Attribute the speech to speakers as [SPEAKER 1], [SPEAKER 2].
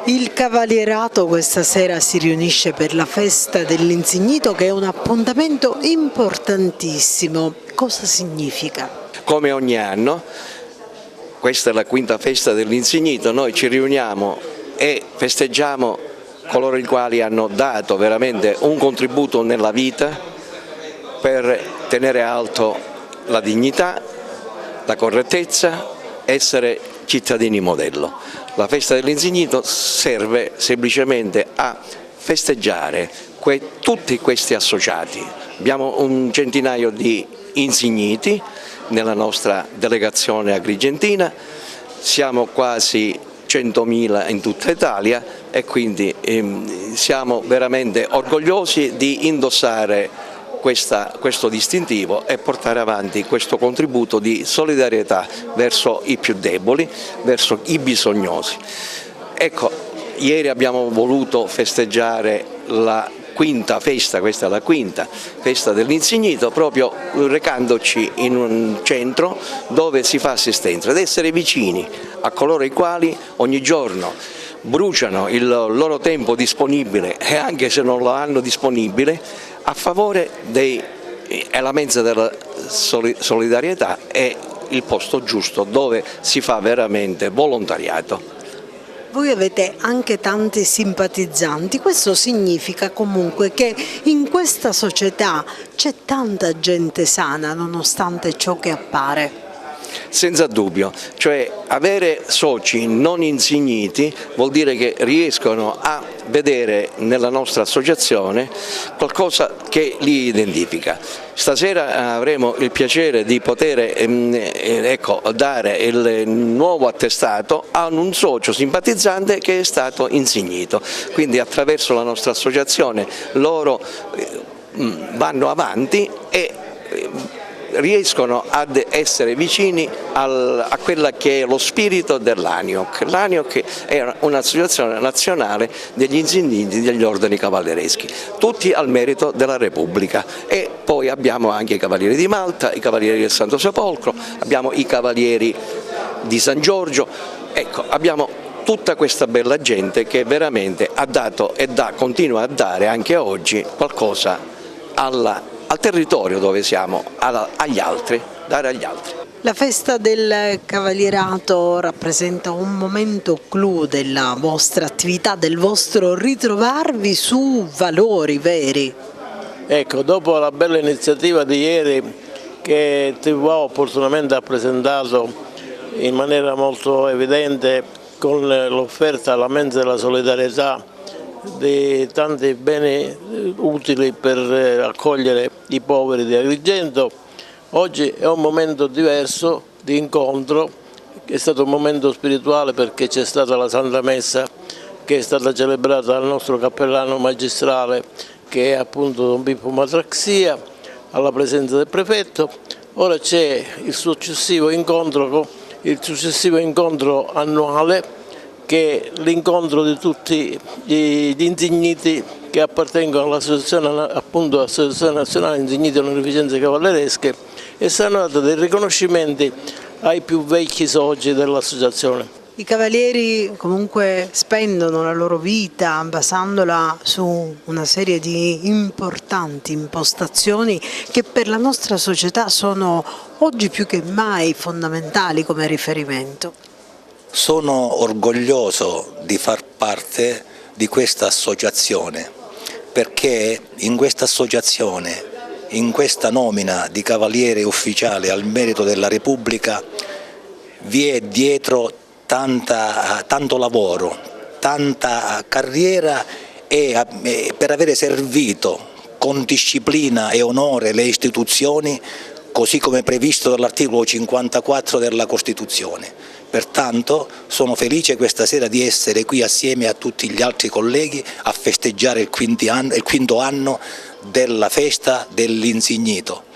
[SPEAKER 1] Il Cavalierato questa sera si riunisce per la festa dell'Insignito, che è un appuntamento importantissimo. Cosa significa?
[SPEAKER 2] Come ogni anno, questa è la quinta festa dell'Insignito, noi ci riuniamo e festeggiamo coloro i quali hanno dato veramente un contributo nella vita per tenere alto la dignità, la correttezza, essere cittadini modello. La festa dell'Insignito serve semplicemente a festeggiare tutti questi associati. Abbiamo un centinaio di insigniti nella nostra delegazione agrigentina, siamo quasi 100.000 in tutta Italia e quindi siamo veramente orgogliosi di indossare questo distintivo e portare avanti questo contributo di solidarietà verso i più deboli, verso i bisognosi. Ecco, ieri abbiamo voluto festeggiare la quinta festa, questa è la quinta festa dell'Insignito, proprio recandoci in un centro dove si fa assistenza ed essere vicini a coloro i quali ogni giorno bruciano il loro tempo disponibile e anche se non lo hanno disponibile a favore la mezza della solidarietà è il posto giusto dove si fa veramente volontariato.
[SPEAKER 1] Voi avete anche tanti simpatizzanti, questo significa comunque che in questa società c'è tanta gente sana nonostante ciò che appare.
[SPEAKER 2] Senza dubbio, cioè avere soci non insigniti vuol dire che riescono a vedere nella nostra associazione qualcosa che li identifica. Stasera avremo il piacere di poter dare il nuovo attestato a un socio simpatizzante che è stato insignito, quindi attraverso la nostra associazione loro vanno avanti e riescono ad essere vicini a quella che è lo spirito dell'ANIOC. L'ANIOC è un'associazione nazionale degli insigniti degli ordini cavallereschi, tutti al merito della Repubblica, e poi abbiamo anche i Cavalieri di Malta, i Cavalieri del Santo Sepolcro, abbiamo i Cavalieri di San Giorgio, ecco, abbiamo tutta questa bella gente che veramente ha dato e continua a dare anche oggi qualcosa al territorio dove siamo, agli altri, dare agli altri.
[SPEAKER 1] La festa del Cavalierato rappresenta un momento clou della vostra attività, del vostro ritrovarvi su valori veri.
[SPEAKER 3] Ecco, dopo la bella iniziativa di ieri che TV opportunamente ha presentato in maniera molto evidente con l'offerta alla mensa della solidarietà di tanti beni utili per accogliere i poveri di Agrigento, oggi è un momento diverso di incontro, è stato un momento spirituale perché c'è stata la Santa Messa che è stata celebrata dal nostro cappellano magistrale che è appunto Don Pippo Matraxia alla presenza del prefetto. Ora c'è il successivo incontro annuale che è l'incontro di tutti gli insigniti che appartengono all'Associazione Nazionale Insigniti e Onorificenze Cavalleresche e saranno dati dei riconoscimenti ai più vecchi soci dell'associazione.
[SPEAKER 1] I cavalieri comunque spendono la loro vita basandola su una serie di importanti impostazioni che per la nostra società sono oggi più che mai fondamentali come riferimento.
[SPEAKER 4] Sono orgoglioso di far parte di questa associazione perché in questa associazione, in questa nomina di cavaliere ufficiale al merito della Repubblica vi è dietro tanto lavoro, tanta carriera e per avere servito con disciplina e onore le istituzioni così come previsto dall'articolo 54 della Costituzione. Pertanto sono felice questa sera di essere qui assieme a tutti gli altri colleghi a festeggiare il quinto anno della festa dell'Insignito.